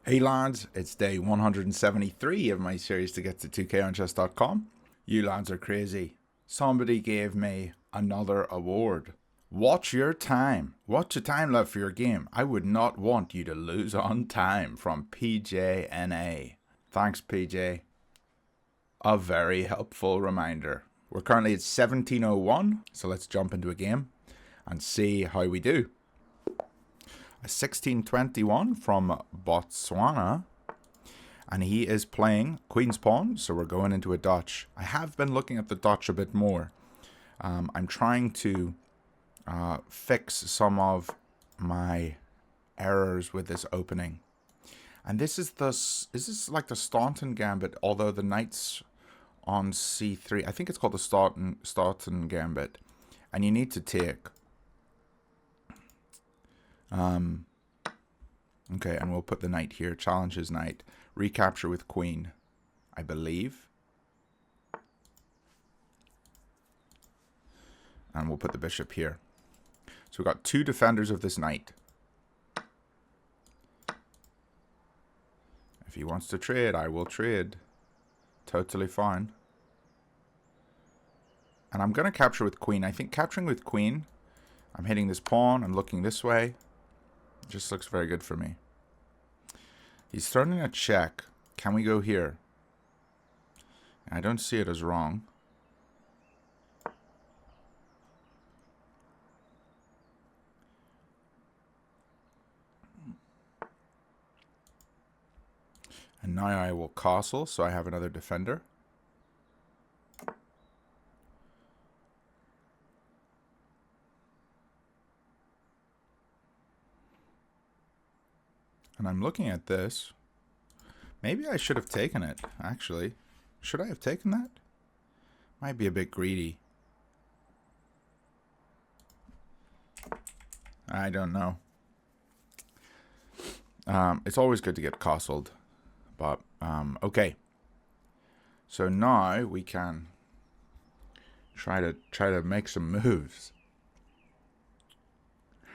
Hey lads, it's day 173 of my series to get to 2konchess.com. You lads are crazy. Somebody gave me another award. Watch your time. Watch your time left for your game. I would not want you to lose on time from PJNA. Thanks PJ. A very helpful reminder. We're currently at 1701, so let's jump into a game and see how we do. A 1621 from Botswana, and he is playing Queen's Pawn, so we're going into a Dutch. I have been looking at the Dutch a bit more. I'm trying to fix some of my errors with this opening. And this is like the Staunton Gambit, although the knight's on c3. I think it's called the Staunton Gambit. And you need to take. Okay, and we'll put the knight here. Challenge his knight. Recapture with queen, I believe. And we'll put the bishop here. So we've got two defenders of this knight. If he wants to trade, I will trade. Totally fine. And I'm going to capture with queen. I think capturing with queen, I'm hitting this pawn, I'm looking this way. Just looks very good for me. He's thrown in a check. Can we go here? I don't see it as wrong. And now I will castle, so I have another defender. And I'm looking at this. Maybe I should have taken it, actually. Should I have taken that? Might be a bit greedy. I don't know. It's always good to get castled. But, okay. So now we can try to make some moves.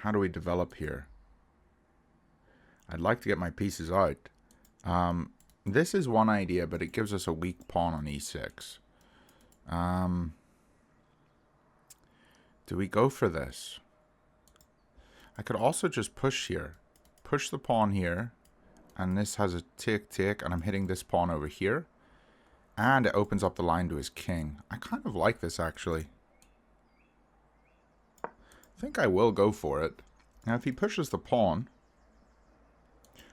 How do we develop here? I'd like to get my pieces out. This is one idea, but it gives us a weak pawn on e6. Do we go for this? I could also just push here. Push the pawn here. And this has a tick, and I'm hitting this pawn over here. And it opens up the line to his king. I kind of like this, actually. I think I will go for it. Now, if he pushes the pawn,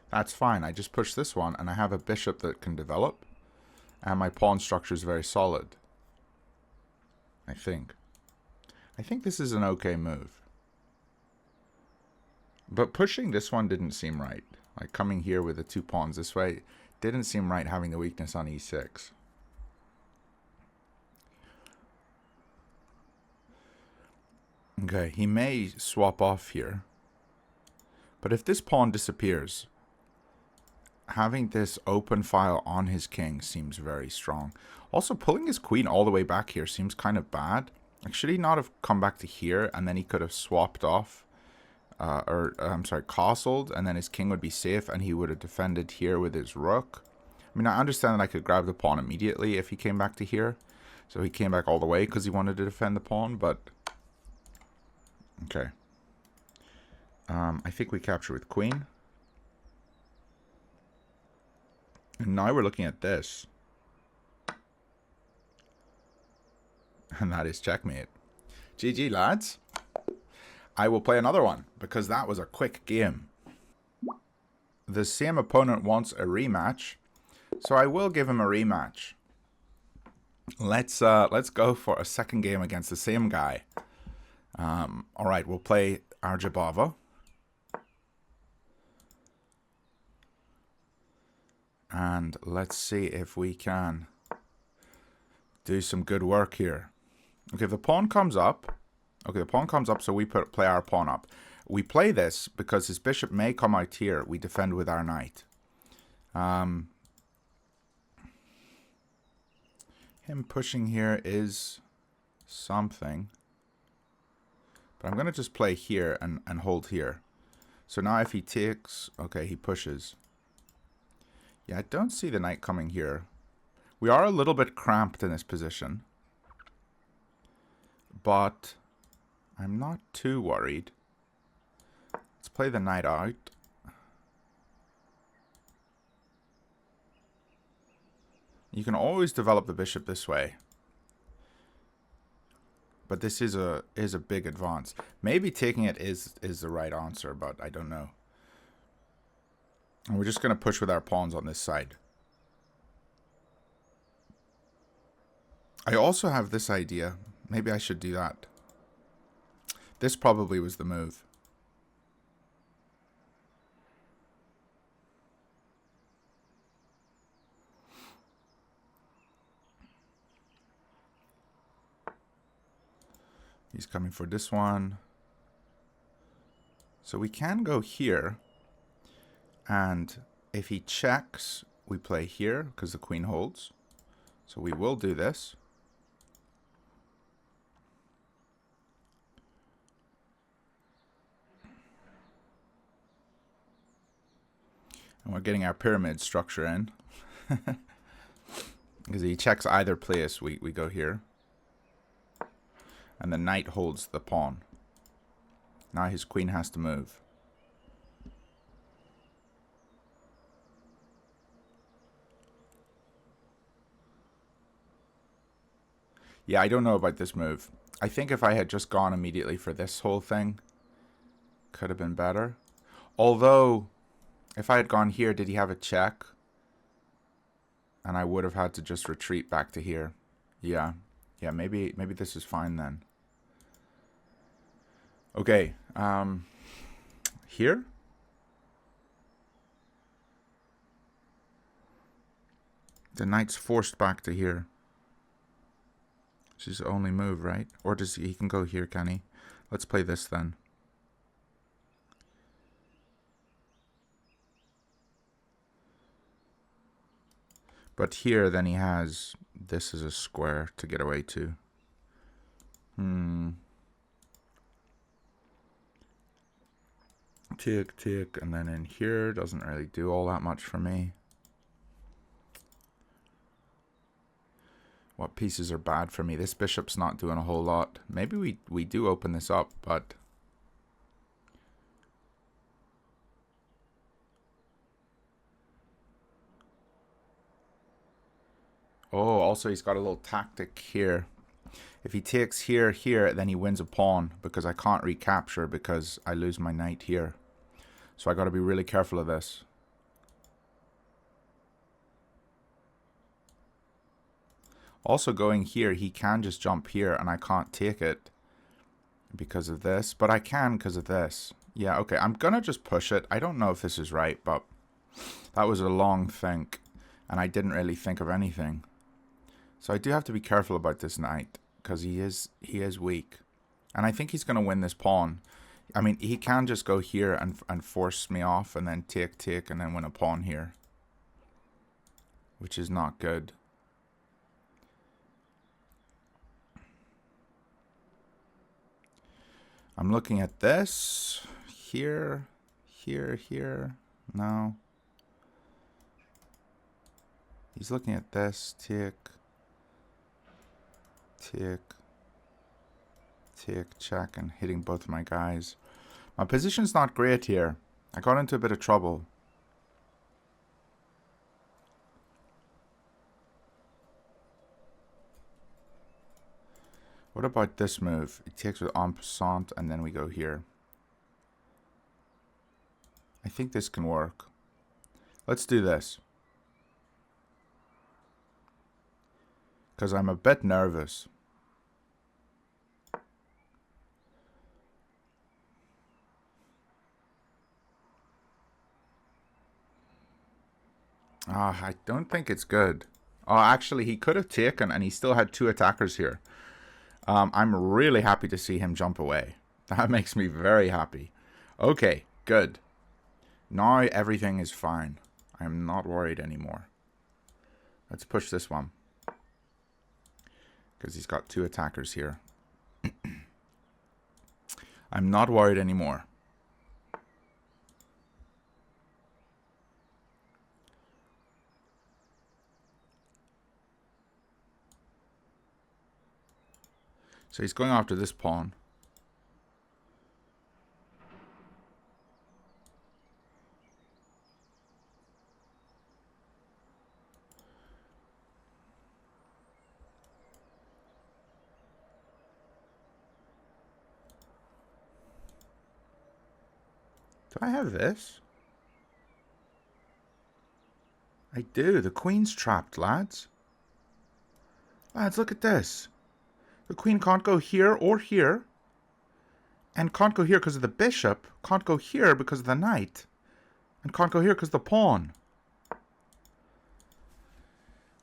that's fine. I just push this one, and I have a bishop that can develop. And my pawn structure is very solid. I think. I think this is an okay move. But pushing this one didn't seem right. Like coming here with the two pawns this way didn't seem right, having the weakness on e6. Okay, he may swap off here. But if this pawn disappears, having this open file on his king seems very strong. Also, pulling his queen all the way back here seems kind of bad. Like, should he not have come back to here and then he could have swapped off? Castled, and then his king would be safe and he would have defended here with his rook. I mean, I understand that I could grab the pawn immediately if he came back to here. So he came back all the way because he wanted to defend the pawn, but... Okay. I think we capture with queen. And now we're looking at this. And that is checkmate. GG, lads. I will play another one, because that was a quick game. The same opponent wants a rematch, so I will give him a rematch. Let's go for a second game against the same guy. Alright, we'll play our jobava. And let's see if we can do some good work here. Okay, if the pawn comes up... Okay, the pawn comes up, so we play our pawn up. We play this because his bishop may come out here. We defend with our knight. Him pushing here is something. But I'm going to just play here and hold here. So now if he takes... Okay, he pushes. Yeah, I don't see the knight coming here. We are a little bit cramped in this position. But I'm not too worried. Let's play the knight out. You can always develop the bishop this way. But this is a big advance. Maybe taking it is the right answer, but I don't know. And we're just going to push with our pawns on this side. I also have this idea. Maybe I should do that. This probably was the move. He's coming for this one. So we can go here. And if he checks, we play here because the queen holds. So we will do this. And we're getting our pyramid structure in. Because he checks either place, we go here. And the knight holds the pawn. Now his queen has to move. Yeah, I don't know about this move. I think if I had just gone immediately for this whole thing, could have been better. Although, if I had gone here, did he have a check? And I would have had to just retreat back to here. Yeah. Yeah, maybe this is fine then. Okay. Here? The knight's forced back to here. This is the only move, right? Or does he can go here, can he? Let's play this then. But here, then he has this as a square to get away to. Tick, and then in here doesn't really do all that much for me. What pieces are bad for me? This bishop's not doing a whole lot. Maybe we do open this up, but... Oh, also he's got a little tactic here. If he takes here, then he wins a pawn because I can't recapture because I lose my knight here. So I got to be really careful of this. Also going here, he can just jump here and I can't take it because of this. But I can because of this. Yeah, okay, I'm going to just push it. I don't know if this is right, but that was a long think. And I didn't really think of anything. So I do have to be careful about this knight because he is weak. And I think he's going to win this pawn. I mean, he can just go here and force me off and then take and then win a pawn here. Which is not good. I'm looking at this. Here. No. He's looking at this. Tick, check, and hitting both my guys. My position's not great here. I got into a bit of trouble. What about this move? It takes with en passant, and then we go here. I think this can work. Let's do this. Because I'm a bit nervous. I don't think it's good. Oh, actually, he could have taken, and he still had two attackers here. I'm really happy to see him jump away. That makes me very happy. Okay, good. Now everything is fine. I'm not worried anymore. Let's push this one. Because he's got two attackers here. I'm not worried anymore. So he's going after this pawn. Do I have this? I do. The queen's trapped, lads. Lads, look at this. The queen can't go here or here. And can't go here because of the bishop. Can't go here because of the knight. And can't go here because of the pawn.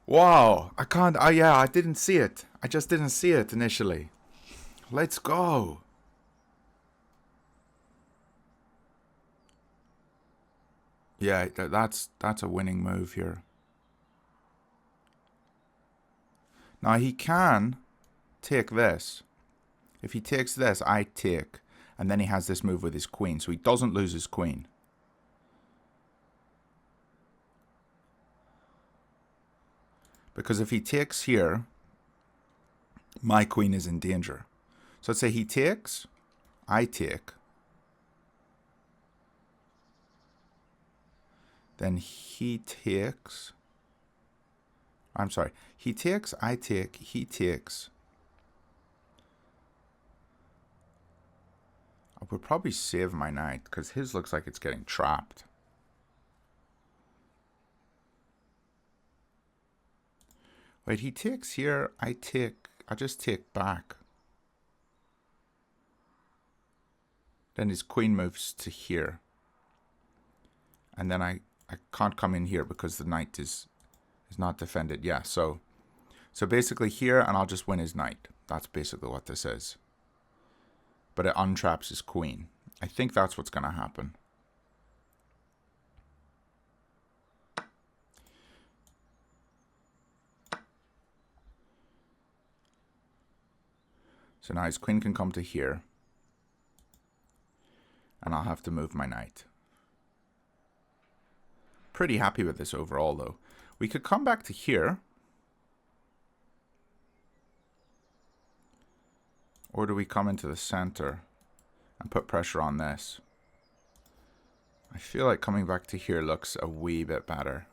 Wow. I can't. Yeah, I didn't see it. I just didn't see it initially. Let's go. Yeah, that's a winning move here. Now he can take this. If he takes this, I take. And then he has this move with his queen. So he doesn't lose his queen. Because if he takes here, my queen is in danger. So let's say he takes, I take. Then he takes. I'm sorry. He takes, I take, he takes. I would probably save my knight because his looks like it's getting trapped. Wait, he takes here, I take. I just take back. Then his queen moves to here. And then I can't come in here because the knight is not defended. Yeah, so basically here, and I'll just win his knight. That's basically what this is. But it untraps his queen. I think that's what's going to happen. So now his queen can come to here. And I'll have to move my knight. Pretty happy with this overall, though. We could come back to here. Or do we come into the center and put pressure on this? I feel like coming back to here looks a wee bit better.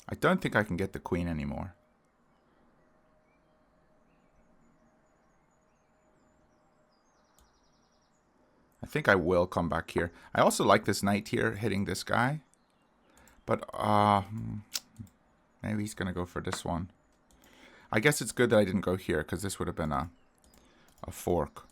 I don't think I can get the queen anymore. I think I will come back here. I also like this knight here hitting this guy. But maybe he's going to go for this one. I guess it's good that I didn't go here because this would have been a fork.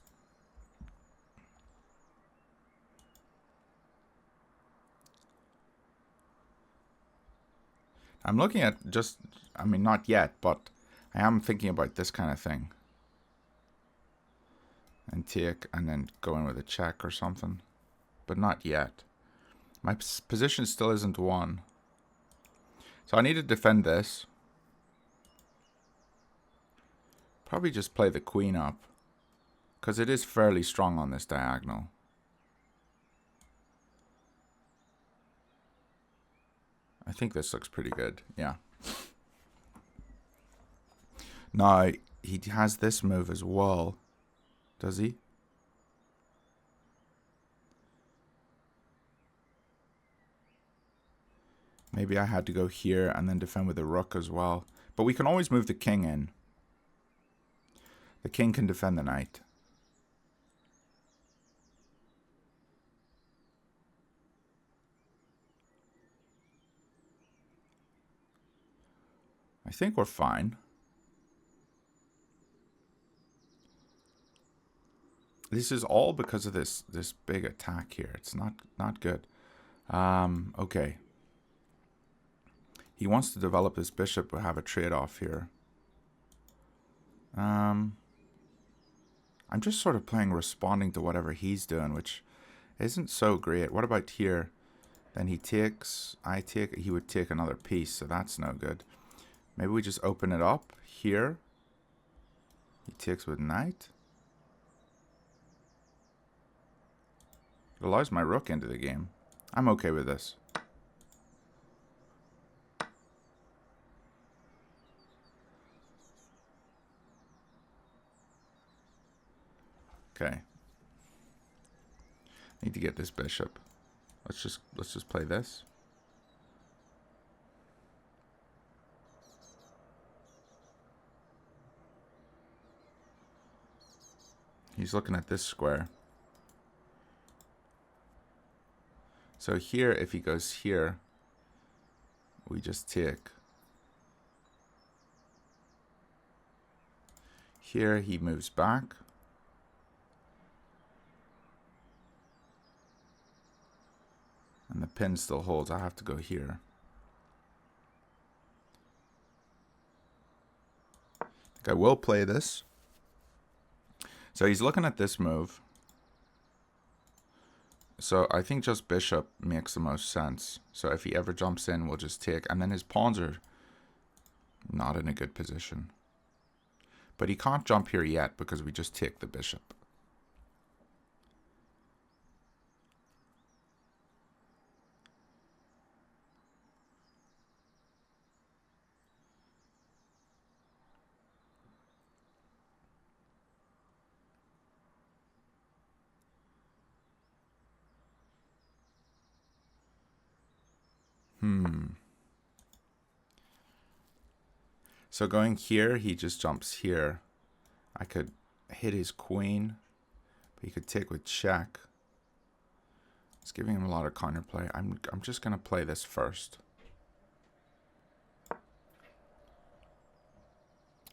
I'm looking at just, I mean, not yet, but I am thinking about this kind of thing. And take, and then go in with a check or something. But not yet. My position still isn't won. So I need to defend this. Probably just play the queen up. Because it is fairly strong on this diagonal. I think this looks pretty good. Yeah. Now, he has this move as well. Does he? Maybe I had to go here and then defend with the rook as well. But we can always move the king in. The king can defend the knight. I think we're fine. This is all because of this big attack here. It's not good. Okay. He wants to develop his bishop but have a trade-off here. I'm just sort of playing responding to whatever he's doing, which isn't so great. What about here? Then he takes, I take, he would take another piece, so that's no good. Maybe we just open it up here. He takes with knight. It allows my rook into the game. I'm okay with this. Okay. Need to get this bishop. Let's just play this. He's looking at this square. So here, if he goes here, we just take. Here he moves back. And the pin still holds. I have to go here. I think I will play this. So he's looking at this move. So I think just bishop makes the most sense. So if he ever jumps in, we'll just take. And then his pawns are not in a good position. But he can't jump here yet because we just take the bishop. So going here, he just jumps here. I could hit his queen, but he could take with check. It's giving him a lot of counterplay. I'm just going to play this first,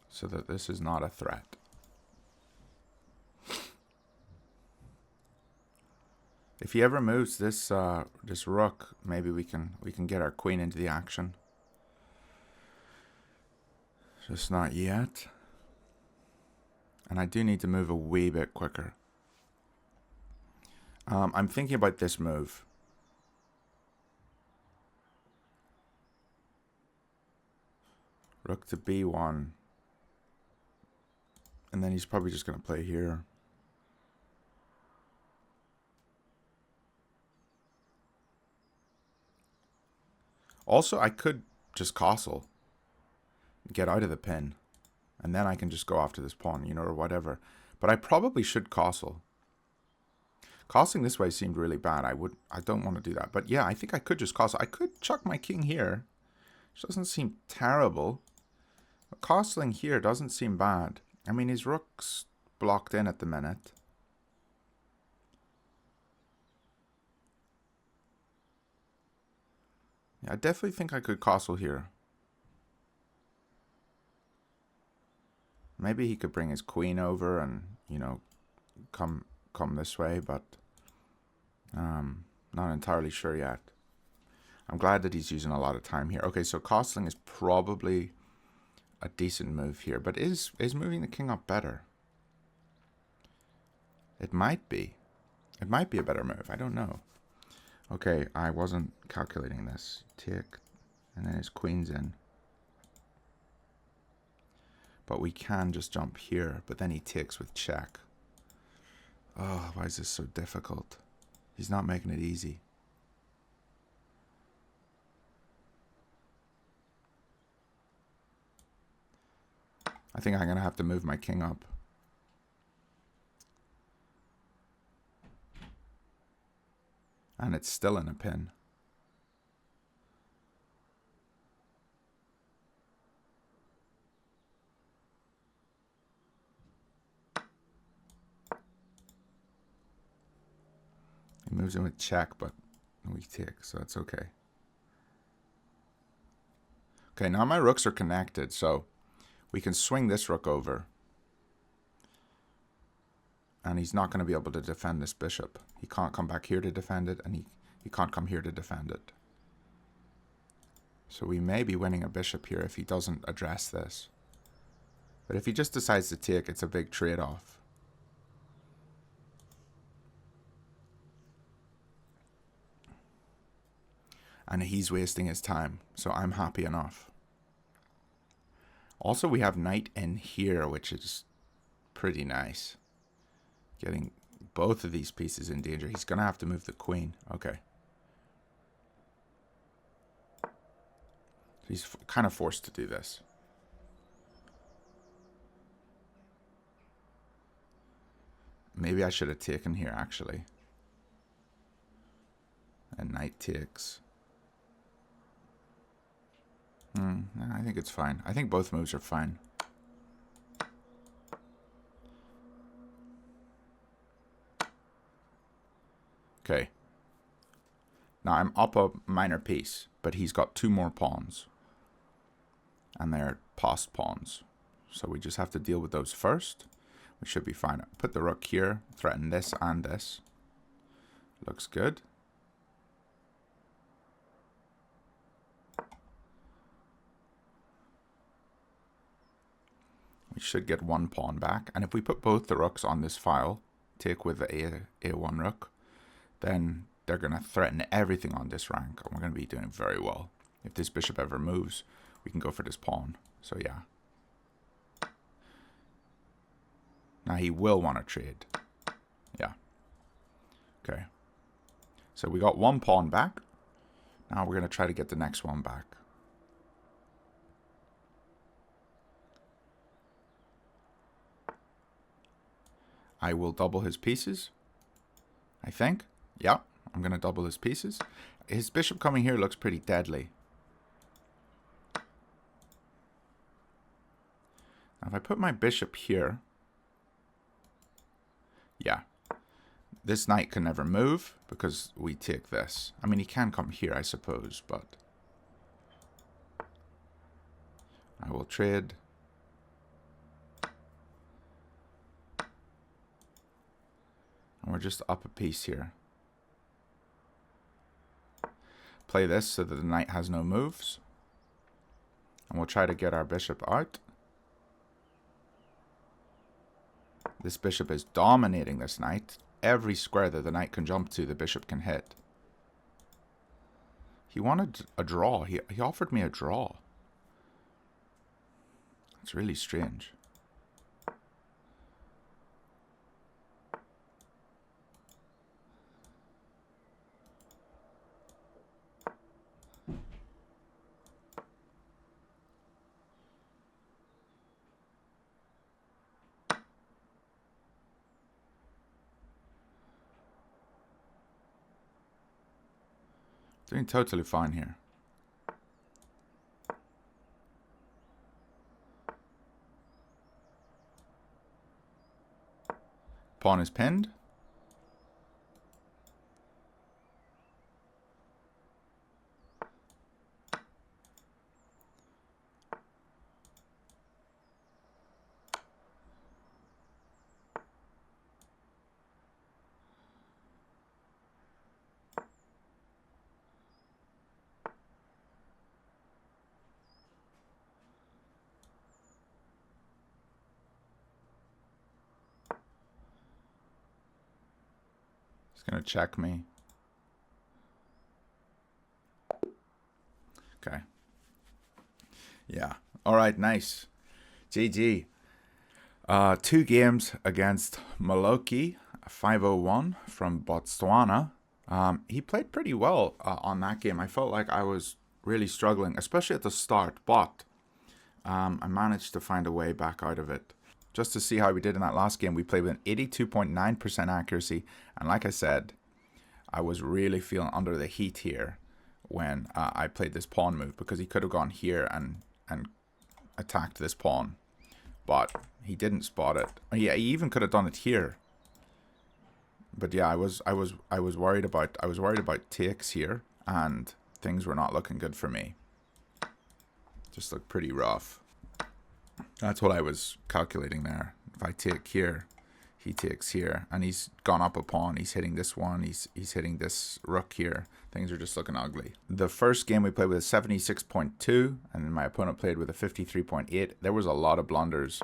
so that this is not a threat. If he ever moves this this rook, maybe we can get our queen into the action. Just not yet. And I do need to move a wee bit quicker. I'm thinking about this move. Rook to b1. And then he's probably just going to play here. Also, I could just castle. Get out of the pin. And then I can just go after this pawn, you know, or whatever. But I probably should castle. Castling this way seemed really bad. I don't want to do that. But yeah, I think I could just castle. I could chuck my king here. Which doesn't seem terrible. But castling here doesn't seem bad. I mean, his rook's blocked in at the minute. Yeah, I definitely think I could castle here. Maybe he could bring his queen over and, you know, come this way, but not entirely sure yet. I'm glad that he's using a lot of time here. Okay, so castling is probably a decent move here, but is moving the king up better? It might be. It might be a better move. I don't know. Okay, I wasn't calculating this. Take, and then his queen's in. But we can just jump here, but then he takes with check. Oh, why is this so difficult? He's not making it easy. I think I'm going to have to move my king up. And it's still in a pin. He moves in with check, but we take, so it's okay. Okay, now my rooks are connected, so we can swing this rook over. And he's not going to be able to defend this bishop. He can't come back here to defend it, and he can't come here to defend it. So we may be winning a bishop here if he doesn't address this. But if he just decides to take, it's a big trade-off. And he's wasting his time, so I'm happy enough. Also, we have knight in here, which is pretty nice. Getting both of these pieces in danger. He's going to have to move the queen. Okay. He's kind of forced to do this. Maybe I should have taken here, actually. And knight takes. I think it's fine. I think both moves are fine. Okay. Now I'm up a minor piece, but he's got 2 more pawns. And they're passed pawns. So we just have to deal with those first. We should be fine. Put the rook here, threaten this and this. Looks good. We should get 1 pawn back. And if we put both the rooks on this file, take with the A1 rook, then they're going to threaten everything on this rank. And we're going to be doing very well. If this bishop ever moves, we can go for this pawn. So yeah. Now he will want to trade. Yeah. Okay. So we got 1 pawn back. Now we're going to try to get the next one back. I will double his pieces, I think. Yeah, I'm going to double his pieces. His bishop coming here looks pretty deadly. Now if I put my bishop here, yeah, this knight can never move because we take this. I mean, he can come here, I suppose, but I will trade. And we're just up a piece here. Play this so that the knight has no moves. And we'll try to get our bishop out. This bishop is dominating this knight. Every square that the knight can jump to, the bishop can hit. He wanted a draw. He offered me a draw. It's really strange. Doing totally fine here. Pawn is pinned. He's going to check me. Okay. Yeah. All right. Nice. GG. 2 games against Maloki, 501 from Botswana. He played pretty well on that game. I felt like I was really struggling, especially at the start, but I managed to find a way back out of it. Just to see how we did in that last game, we played with an 82.9% accuracy. And like I said, I was really feeling under the heat here when I played this pawn move, because he could have gone here and attacked this pawn. But he didn't spot it. Yeah, he even could have done it here. But yeah, I was worried about takes here, and things were not looking good for me. Just looked pretty rough. That's what I was calculating there. If I take here, he takes here, and he's gone up a pawn. He's hitting this one. He's hitting this rook here. Things are just looking ugly. The first game we played with a 76.2, and then my opponent played with a 53.8. There was a lot of blunders.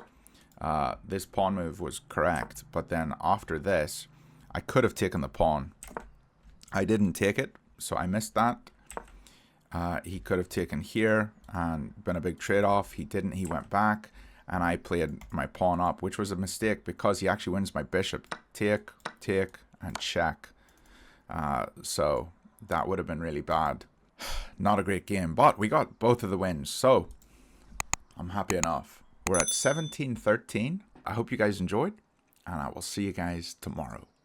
This pawn move was correct, but then after this, I could have taken the pawn. I didn't take it, so I missed that. He could have taken here and been a big trade-off. He didn't. He went back, and I played my pawn up, which was a mistake because he actually wins my bishop. Take, and check. So that would have been really bad. Not a great game, but we got both of the wins, so I'm happy enough. We're at 17-13. I hope you guys enjoyed, and I will see you guys tomorrow.